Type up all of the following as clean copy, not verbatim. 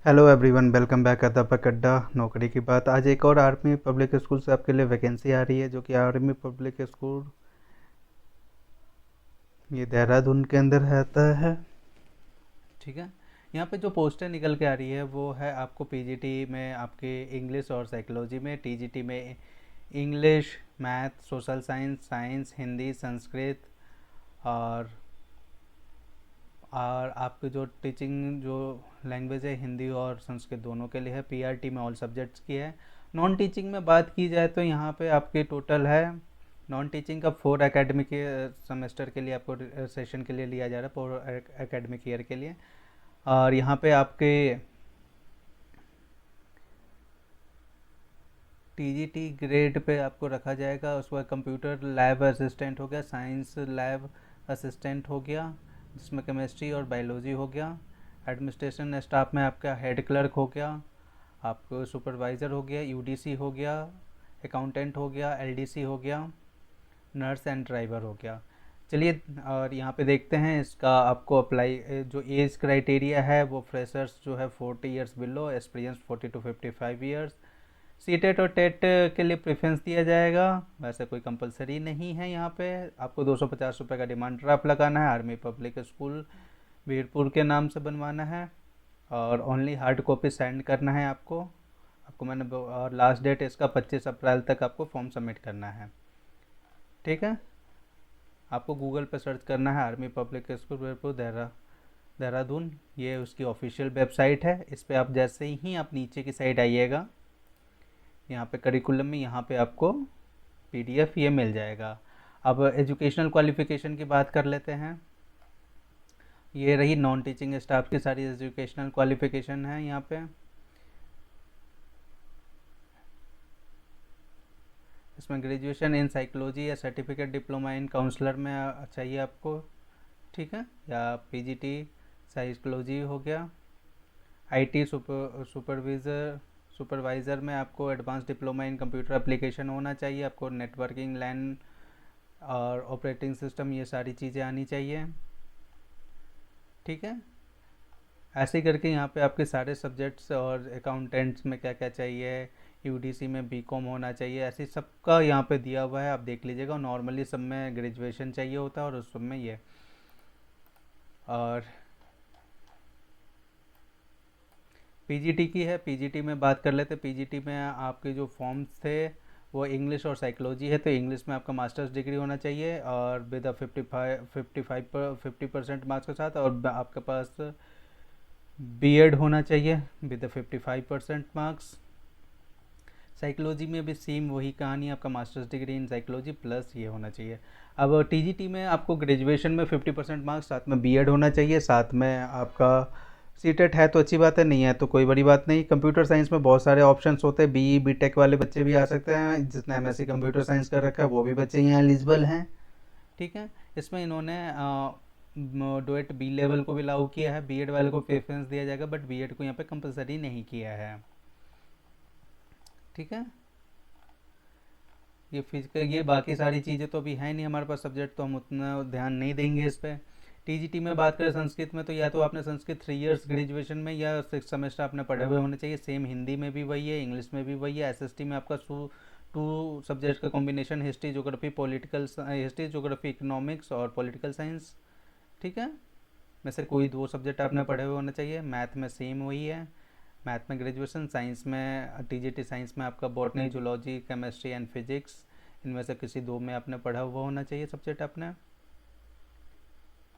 Hello everyone, welcome back अध्यापक अड्डा नौकरी की बात। आज एक और आर्मी पब्लिक स्कूल से आपके लिए वैकेंसी आ रही है, जो कि आर्मी पब्लिक स्कूल ये देहरादून के अंदर रहता है। ठीक है। यहाँ पे जो पोस्टें निकल के आ रही है वो है आपको पीजीटी में आपके इंग्लिश और साइकोलॉजी में, टीजीटी में English, math, social science, science, Hindi, Sanskrit और आपके जो टीचिंग जो लैंग्वेज है हिंदी और संस्कृत दोनों के लिए है। पीआरटी में ऑल सब्जेक्ट्स की है। नॉन टीचिंग में बात की जाए तो यहाँ पे आपके टोटल है नॉन टीचिंग का 4 एकेडमिक सेमेस्टर के लिए आपको सेशन के लिए लिया जा रहा है, 4 एकेडमिक ईयर के लिए। और यहाँ पे आपके टीजीटी ग्रेड पे आपको रखा जाएगा। उसके बाद कंप्यूटर लैब असिस्टेंट हो गया, साइंस लैब असिस्टेंट हो गया, जिसमें केमिस्ट्री और बायोलॉजी हो गया। एडमिनिस्ट्रेशन स्टाफ में आपका हेड क्लर्क हो गया, आपको सुपरवाइज़र हो गया, यूडीसी हो गया, अकाउंटेंट हो गया, एलडीसी हो गया, नर्स एंड ड्राइवर हो गया। चलिए, और यहाँ पे देखते हैं इसका आपको अप्लाई जो एज क्राइटेरिया है वो फ्रेशर्स जो है 40 years below, experience 40 to 55 years. C TET और टेट के लिए प्रेफरेंस दिया जाएगा। वैसे कोई कंपलसरी नहीं है। यहाँ पे आपको 250 रुपये का डिमांड ड्राफ्ट लगाना है, आर्मी पब्लिक स्कूल वीरपुर के नाम से बनवाना है, और ओनली हार्ड कॉपी सेंड करना है आपको। मैंने और लास्ट डेट इसका 25 अप्रैल तक आपको फॉर्म सबमिट करना है। ठीक है। आपको गूगल पे सर्च करना है army public school Veerpur Dehradun. ये उसकी ऑफिशियल वेबसाइट है। इस पर आप जैसे ही आप नीचे की साइड आइएगा, यहाँ पे करिकुलम में यहाँ पे आपको पीडीएफ ये मिल जाएगा। अब एजुकेशनल क्वालिफिकेशन की बात कर लेते हैं। ये रही नॉन टीचिंग स्टाफ की सारी एजुकेशनल क्वालिफिकेशन है। यहाँ पे इसमें ग्रेजुएशन इन साइकोलॉजी या सर्टिफिकेट डिप्लोमा इन काउंसलर में चाहिए आपको। ठीक है। या पीजीटी साइकोलॉजी हो गया। आईटी सुपरवाइज़र सुपरवाइज़र में आपको advance diploma in computer application होना चाहिए। आपको नेटवर्किंग, लैन और ऑपरेटिंग सिस्टम ये सारी चीज़ें आनी चाहिए। ठीक है। ऐसे करके यहाँ पे आपके सारे सब्जेक्ट्स और अकाउंटेंट्स में क्या क्या चाहिए, यूडीसी में बीकॉम होना चाहिए, ऐसे सबका यहाँ पे दिया हुआ है, आप देख लीजिएगा। नॉर्मली सब में ग्रेजुएशन चाहिए होता है और उस सब में ये। और पीजीटी की है। पीजीटी में बात कर लेते। पीजीटी में आपके जो फॉर्म्स थे वो इंग्लिश और साइकोलॉजी है, तो इंग्लिश में आपका मास्टर्स डिग्री होना चाहिए और विद 50% मार्क्स के साथ, और आपके पास बीएड होना चाहिए विद 55% मार्क्स। साइकोलॉजी में भी सेम वही कहानी, आपका masters degree in psychology plus ये होना चाहिए। अब टीजीटी में आपको ग्रेजुएशन में 50% मार्क्स, साथ में बीएड होना चाहिए, साथ में आपका सीटेट है तो अच्छी बात है, नहीं है तो कोई बड़ी बात नहीं। कंप्यूटर साइंस में बहुत सारे ऑप्शंस होते हैं, बीई बीटेक वाले बच्चे भी आ सकते हैं, जिसने एमएससी कंप्यूटर साइंस कर रखा है वो भी बच्चे यहाँ एलिजिबल हैं। ठीक है। इसमें इन्होंने डोएट बी लेवल को भी लागू किया है। बीएड वाले को प्रेफरेंस दिया जाएगा, बट बीएड को यहाँ पे कंपलसरी नहीं किया है। ठीक है। ये फिजिकल ये बाकी सारी चीज़ें तो अभी है नहीं हमारे पास सब्जेक्ट, तो हम उतना ध्यान नहीं देंगे इस पर। टीजीटी में बात करें संस्कृत में, तो या तो आपने संस्कृत 3 इयर्स ग्रेजुएशन में या 6 सेमेस्टर आपने पढ़े हुए होने चाहिए। सेम हिंदी में भी वही है, इंग्लिश में भी वही है। एसएसटी में आपका टू सब्जेक्ट का combination, history geography political, history geography economics और पॉलिटिकल साइंस। ठीक है। में से कोई 2 सब्जेक्ट आपने पढ़े हुए होने चाहिए। मैथ में सेम वही है, मैथ में ग्रेजुएशन। साइंस में टीजीटी साइंस में आपका botany, zoology, chemistry and physics, इनमें से किसी 2 में आपने पढ़ा हुआ होना चाहिए सब्जेक्ट आपने।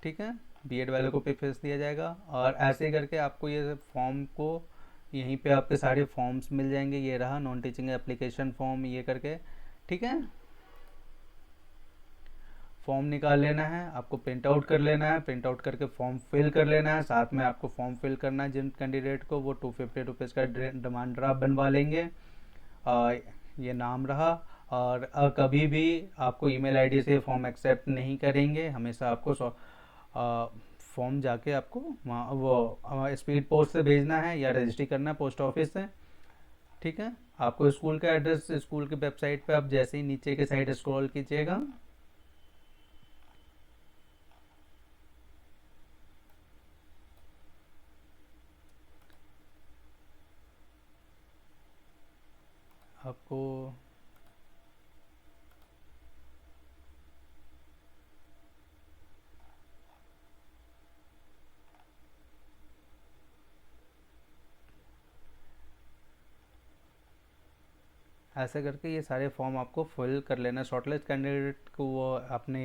ठीक है। बीएड वाले को प्रेफरेंस दिया जाएगा। और ऐसे करके आपको ये फॉर्म को यहीं पे आपके सारे फॉर्म्स मिल जाएंगे। ये रहा नॉन टीचिंग एप्लीकेशन फॉर्म, ये करके। ठीक है। फॉर्म निकाल लेना है आपको, प्रिंट आउट कर लेना है, प्रिंट आउट करके फॉर्म फिल कर लेना है। साथ में आपको फॉर्म फिल करना है जिन कैंडिडेट को, वो 250 रुपीज़ का डिमांड ड्राफ्ट बनवा लेंगे। ये नाम रहा। और कभी भी आपको ईमेल आईडी से फॉर्म एक्सेप्ट नहीं करेंगे। हमेशा आपको फॉर्म जाके आपको वहाँ वो स्पीड पोस्ट से भेजना है या रजिस्ट्री करना है पोस्ट ऑफिस से। ठीक है। आपको स्कूल का एड्रेस, स्कूल की वेबसाइट पे आप जैसे ही नीचे के साइड स्क्रॉल कीजिएगा, आपको ऐसे करके ये सारे फॉर्म आपको फिल कर लेना। शॉर्टलिस्ट कैंडिडेट को वो अपने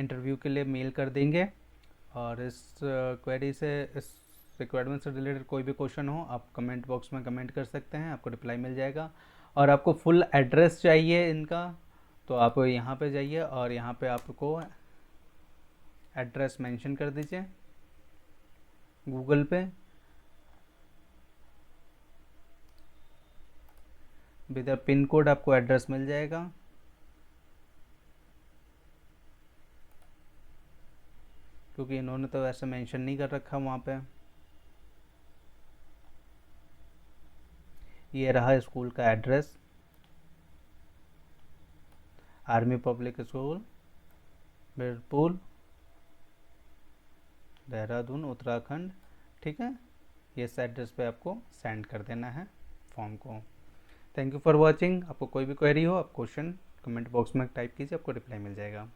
इंटरव्यू के लिए मेल कर देंगे, और इस क्वेरी से, इस रिक्वायरमेंट से रिलेटेड कोई भी क्वेश्चन हो आप कमेंट बॉक्स में कमेंट कर सकते हैं, आपको रिप्लाई मिल जाएगा। और आपको फुल एड्रेस चाहिए इनका, तो आप यहाँ पे जाइए और यहाँ पे आपको एड्रेस मेंशन कर दीजिए गूगल पे। विद पिन कोड आपको एड्रेस मिल जाएगा। क्योंकि इन्होंने तो वैसे मेंशन नहीं कर रखा वहाँ पे। ये रहा स्कूल का address, army public school Birpur, Dehradun, Uttarakhand. ठीक है, ये इस एड्रेस पे आपको सेंड कर देना है फॉर्म को। Thank you for watching. आपको कोई भी क्वेरी हो आप क्वेश्चन कमेंट बॉक्स में टाइप कीजिए, आपको रिप्लाई मिल जाएगा।